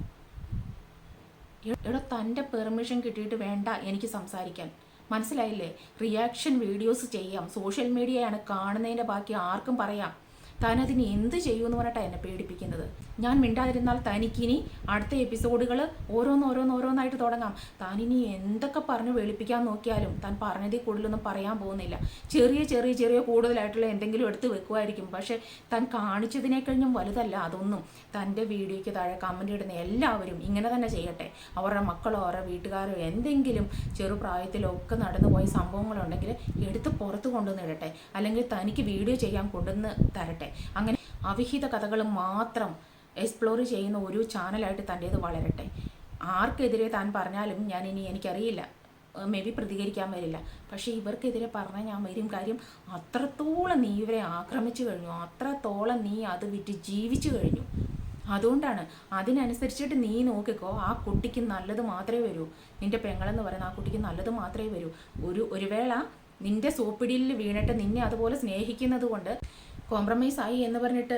എടോ, തൻ്റെ പെർമിഷൻ കിട്ടിയിട്ട് വേണ്ട എനിക്ക് സംസാരിക്കാൻ, മനസ്സിലായില്ലേ? റിയാക്ഷൻ വീഡിയോസ് ചെയ്യാം, സോഷ്യൽ മീഡിയയാണ് കാണുന്നതിൻ്റെ ബാക്കി ആർക്കും പറയാം. താനതിന് എന്ത് ചെയ്യുമെന്ന് പറഞ്ഞിട്ടാണ് എന്നെ പേടിപ്പിക്കുന്നത്. ഞാൻ മിണ്ടാതിരുന്നാൽ തനിക്കിനി അടുത്ത എപ്പിസോഡുകൾ ഓരോന്നായിട്ട് തുടങ്ങാം. താനിനി എന്തൊക്കെ പറഞ്ഞ് വെളുപ്പിക്കാൻ നോക്കിയാലും താൻ പറഞ്ഞതിൽ കൂടുതലൊന്നും പറയാൻ പോകുന്നില്ല. ചെറിയ കൂടുതലായിട്ടുള്ള എന്തെങ്കിലും എടുത്ത് വെക്കുമായിരിക്കും. പക്ഷേ താൻ കാണിച്ചതിനെ കഴിഞ്ഞും വലുതല്ല അതൊന്നും. തൻ്റെ വീഡിയോയ്ക്ക് താഴെ കമൻ്റ് ഇടുന്ന എല്ലാവരും ഇങ്ങനെ തന്നെ ചെയ്യട്ടെ. അവരുടെ മക്കളോ അവരുടെ വീട്ടുകാരോ എന്തെങ്കിലും ചെറുപ്രായത്തിലോ ഒക്കെ നടന്നു പോയ സംഭവങ്ങളുണ്ടെങ്കിൽ എടുത്ത് പുറത്ത് കൊണ്ടുവന്ന് ഇടട്ടെ, അല്ലെങ്കിൽ തനിക്ക് വീഡിയോ ചെയ്യാൻ കൊണ്ടുവന്ന് തരട്ടെ. അങ്ങനെ അവിഹിത കഥകൾ മാത്രം എക്സ്പ്ലോർ ചെയ്യുന്ന ഒരു ചാനലായിട്ട് തൻ്റേത് വളരട്ടെ. ആർക്കെതിരെ താൻ പറഞ്ഞാലും എനിക്കറിയില്ല, മേ ബി പ്രതികരിക്കാൻ വരില്ല. പക്ഷേ ഇവർക്കെതിരെ പറഞ്ഞാൽ ഞാൻ വരും. കാര്യം അത്രത്തോളം നീ ഇവരെ ആക്രമിച്ചു കഴിഞ്ഞു, അത്രത്തോളം നീ അത് വിറ്റ് ജീവിച്ചു കഴിഞ്ഞു. അതുകൊണ്ടാണ്. അതിനനുസരിച്ചിട്ട് നീ നോക്കിക്കോ, ആ കുട്ടിക്ക് നല്ലത് മാത്രമേ വരൂ. നിൻ്റെ പെങ്ങളെന്ന് പറയുന്ന ആ കുട്ടിക്ക് നല്ലത് മാത്രമേ വരൂ. ഒരു വേള നിൻ്റെ സോപ്പിടിയിൽ വീണിട്ട് നിന്നെ അതുപോലെ സ്നേഹിക്കുന്നത് കൊണ്ട് കോംപ്രമൈസ് ആയി എന്ന് പറഞ്ഞിട്ട്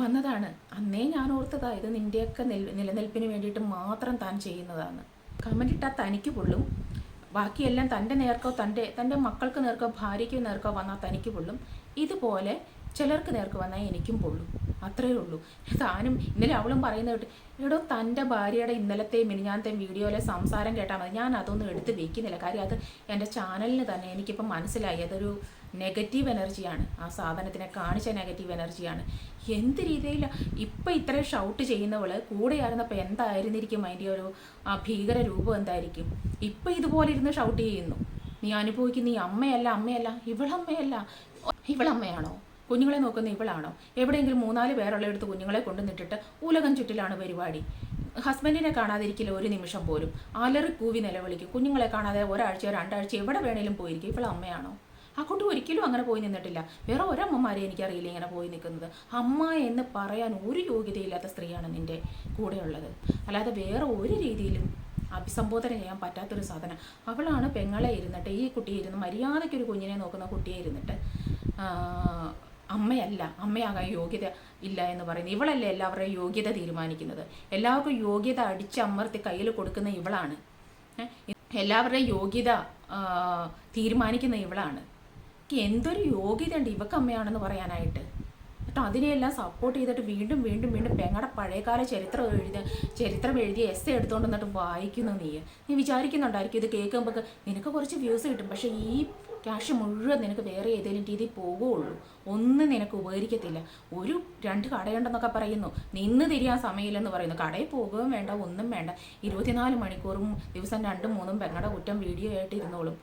വന്നതാണ്. അന്നേ ഞാൻ ഓർത്തതാ ഇത് നിൻ്റെയൊക്കെ നിലനിൽപ്പിന് വേണ്ടിയിട്ട് മാത്രം താൻ ചെയ്യുന്നതാണ്. കമൻ്റ് ഇട്ടാൽ തനിക്ക് പൊള്ളും, ബാക്കിയെല്ലാം തൻ്റെ നേർക്കോ തൻ്റെ മക്കൾക്ക് നേർക്കോ ഭാര്യയ്ക്ക് നേർക്കോ വന്നാൽ തനിക്ക് പൊള്ളും. ഇതുപോലെ ചിലർക്ക് നേർക്ക് വന്നാൽ എനിക്കും പൊള്ളും. അത്രയേ ഉള്ളൂ. താനും ഇന്നലെ അവളും പറയുന്നത് കേട്ട്, എടോ തൻ്റെ ഭാര്യയുടെ ഇന്നലത്തെയും മിനിഞ്ഞാന്നത്തെയും വീഡിയോയിലെ സംസാരം കേട്ടാൽ മതി. ഞാൻ അതൊന്നും എടുത്ത് വെക്കുന്നില്ല. കാര്യം അത് എൻ്റെ ചാനലിന് തന്നെ എനിക്കിപ്പം മനസ്സിലായി അതൊരു നെഗറ്റീവ് എനർജിയാണ്. ആ സാധനത്തിനെ കാണിച്ച നെഗറ്റീവ് എനർജിയാണ്. എന്ത് രീതിയിൽ ഇപ്പം ഇത്രയും ഷൗട്ട് ചെയ്യുന്നവൾ കൂടെ ആയിരുന്നപ്പോൾ എന്തായിരുന്നിരിക്കും അതിൻ്റെ ഒരു ഭീകര രൂപം എന്തായിരിക്കും? ഇപ്പം ഇതുപോലെ ഇരുന്ന് ഷൗട്ട് ചെയ്യുന്നു. നീ അനുഭവിക്കുന്ന ഈ അമ്മയല്ല ഇവളമ്മയാണോ? കുഞ്ഞുങ്ങളെ നോക്കുന്ന ഇവളാണോ? എവിടെയെങ്കിലും 3-4 പേരുള്ളെടുത്ത് കുഞ്ഞുങ്ങളെ കൊണ്ടുവന്നിട്ടിട്ട് ഉലകം ചുറ്റിലാണ് പരിപാടി. ഹസ്ബൻഡിനെ കാണാതിരിക്കില്ല ഒരു നിമിഷം പോലും. അലറി കൂവി നിലവിളിക്കും. കുഞ്ഞുങ്ങളെ കാണാതെ ഒരാഴ്ചയോ 2 ആഴ്ച എവിടെ വേണേലും പോയിരിക്കും. ഇവളമ്മയാണോ? ആ കുട്ടി ഒരിക്കലും അങ്ങനെ പോയി നിന്നിട്ടില്ല. വേറെ ഒരമ്മമാരെ എനിക്കറിയില്ല ഇങ്ങനെ പോയി നിൽക്കുന്നത്. അമ്മ എന്ന് പറയാൻ ഒരു യോഗ്യതയില്ലാത്ത സ്ത്രീയാണ് നിൻ്റെ കൂടെയുള്ളത്. അല്ലാതെ വേറെ ഒരു രീതിയിലും അഭിസംബോധന ചെയ്യാൻ പറ്റാത്തൊരു സാധനം. അവളാണ് പെങ്ങളെ ഇരുന്നിട്ട്, ഈ കുട്ടിയെ ഇരുന്ന് മര്യാദയ്ക്കൊരു കുഞ്ഞിനെ നോക്കുന്ന കുട്ടിയെ ഇരുന്നിട്ട് അമ്മയാകാൻ യോഗ്യത ഇല്ല എന്ന് പറയുന്നത്. ഇവളല്ലേ എല്ലാവരുടെയും യോഗ്യത തീരുമാനിക്കുന്നത്. എല്ലാവർക്കും യോഗ്യത അടിച്ചമർത്തി കയ്യിൽ കൊടുക്കുന്ന ഇവളാണ്. എല്ലാവരുടെയും യോഗ്യത തീരുമാനിക്കുന്ന ഇവളാണ്. എന്തൊരു യോഗ്യത ഉണ്ട് ഇവക്ക് അമ്മയാണെന്ന് പറയാനായിട്ട്? എന്നിട്ട് അതിനെയെല്ലാം സപ്പോർട്ട് ചെയ്തിട്ട് വീണ്ടും വീണ്ടും വീണ്ടും പെങ്ങളുടെ പഴയകാല ചരിത്രം എഴുതിയ എസ്സേ എടുത്തുകൊണ്ട് വന്നിട്ട് വായിക്കുന്നു നീ വിചാരിക്കുന്നുണ്ടായിരിക്കും ഇത് കേൾക്കുമ്പോൾ നിനക്ക് കുറച്ച് വ്യൂസ് കിട്ടും, പക്ഷേ ഈ ക്യാഷ് മുഴുവൻ നിനക്ക് വേറെ ഏതെങ്കിലും രീതിയിൽ പോവുകയുള്ളൂ, ഒന്നും നിനക്ക് ഉപകരിക്കത്തില്ല. 2 കടയുണ്ടെന്നൊക്കെ പറയുന്നു, നിന്ന് തിരിയാൻ സമയമില്ലെന്ന് പറയുന്നു. കടയിൽ പോകുകയും വേണ്ട, ഒന്നും വേണ്ട, 24 മണിക്കൂറും ദിവസം 2-3 പെങ്ങളുടെ കുറ്റം വീഡിയോ ആയിട്ട് ഇരുന്നോളും.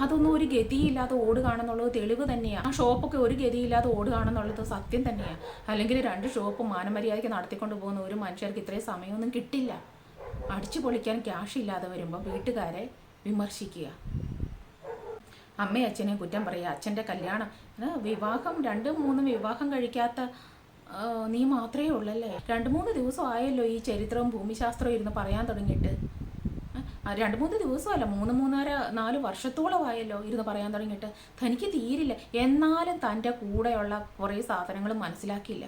അതൊന്നും ഒരു ഗതിയില്ലാതെ ഓടുകയാണെന്നുള്ളത് തെളിവ് തന്നെയാണ്. ആ ഷോപ്പൊക്കെ ഒരു ഗതിയില്ലാതെ ഓടുകയാണെന്നുള്ളത് സത്യം തന്നെയാണ്. അല്ലെങ്കിൽ 2 ഷോപ്പ് മാനമര്യാദയ്ക്ക് നടത്തിക്കൊണ്ട് പോകുന്ന ഒരു മനുഷ്യർക്ക് ഇത്രയും സമയമൊന്നും കിട്ടില്ല. അടിച്ചു പൊളിക്കാൻ ക്യാഷ് ഇല്ലാതെ വരുമ്പോൾ വീട്ടുകാരെ വിമർശിക്കുക, അമ്മയും അച്ഛനെയും കുറ്റം പറയുക. അച്ഛൻ്റെ കല്യാണം വിവാഹം 2-3 വിവാഹം കഴിക്കാത്ത നീ മാത്രമേ ഉള്ളല്ലേ? 2-3 ദിവസം ആയല്ലോ ഈ ചരിത്രവും ഭൂമിശാസ്ത്രവും ഇരുന്ന് പറയാൻ തുടങ്ങിയിട്ട്. 2-3 ദിവസമല്ല, 3-4 വർഷത്തോളം ആയല്ലോ ഇരുന്ന് പറയാൻ തുടങ്ങിയിട്ട്. തനിക്ക് തീരില്ല. എന്നാലും തൻ്റെ കൂടെയുള്ള കുറേ സാധനങ്ങൾ മനസ്സിലാക്കിയില്ല.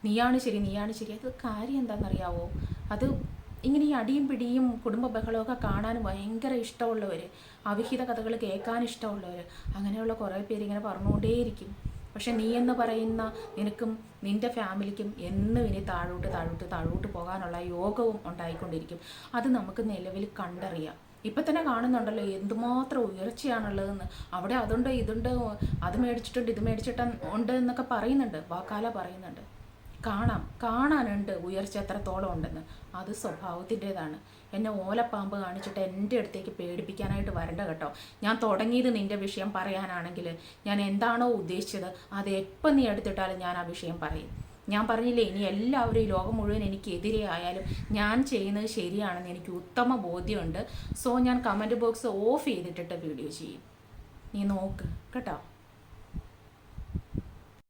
നീയാണ് ശരി. അത് കാര്യം എന്താണെന്നറിയാവോ? അത് ഇങ്ങനെ ഈ അടിയും പിടിയും കുടുംബ ബഹളമൊക്കെ കാണാൻ ഭയങ്കര ഇഷ്ടമുള്ളവർ, അവിഹിത കഥകൾ കേൾക്കാൻ ഇഷ്ടമുള്ളവർ, അങ്ങനെയുള്ള കുറേ പേര് ഇങ്ങനെ പറഞ്ഞുകൊണ്ടേയിരിക്കും. പക്ഷെ നീ എന്ന് പറയുന്ന നിനക്കും നിൻ്റെ ഫാമിലിക്കും എന്നും ഇനി താഴോട്ട് പോകാനുള്ള യോഗവും ഉണ്ടായിക്കൊണ്ടിരിക്കും. അത് നമുക്ക് നിലവിൽ കണ്ടറിയാം. ഇപ്പം തന്നെ കാണുന്നുണ്ടല്ലോ എന്തുമാത്രം ഉയർച്ചയാണുള്ളതെന്ന്. അവിടെ അതുണ്ട് ഇതുണ്ട്, അത് മേടിച്ചിട്ടുണ്ട് ഇത് മേടിച്ചിട്ടുണ്ട് എന്നൊക്കെ പറയുന്നുണ്ട്, വാക്കാല പറയുന്നുണ്ട്. കാണാനുണ്ട് ഉയർച്ച എത്രത്തോളം ഉണ്ടെന്ന്. അത് സ്വഭാവത്തിൻ്റെതാണ്. എന്നെ ഓലപ്പാമ്പ് കാണിച്ചിട്ട് എൻ്റെ അടുത്തേക്ക് പേടിപ്പിക്കാനായിട്ട് വരണ്ട കേട്ടോ. ഞാൻ തുടങ്ങിയത് നിൻ്റെ വിഷയം പറയാനാണെങ്കിൽ ഞാൻ എന്താണോ ഉദ്ദേശിച്ചത് അത് എപ്പം നീ എടുത്തിട്ടാലും ഞാൻ ആ വിഷയം പറയും. ഞാൻ പറഞ്ഞില്ലേ, ഇനി എല്ലാവരും ഈ ലോകം മുഴുവൻ എനിക്കെതിരെ ആയാലും ഞാൻ ചെയ്യുന്നത് ശരിയാണെന്ന് എനിക്ക് ഉത്തമ ബോധ്യമുണ്ട്. സോ ഞാൻ കമൻറ്റ് ബോക്സ് ഓഫ് ചെയ്തിട്ടിട്ട് വീഡിയോ ചെയ്യും. നീ നോക്ക് കേട്ടോ.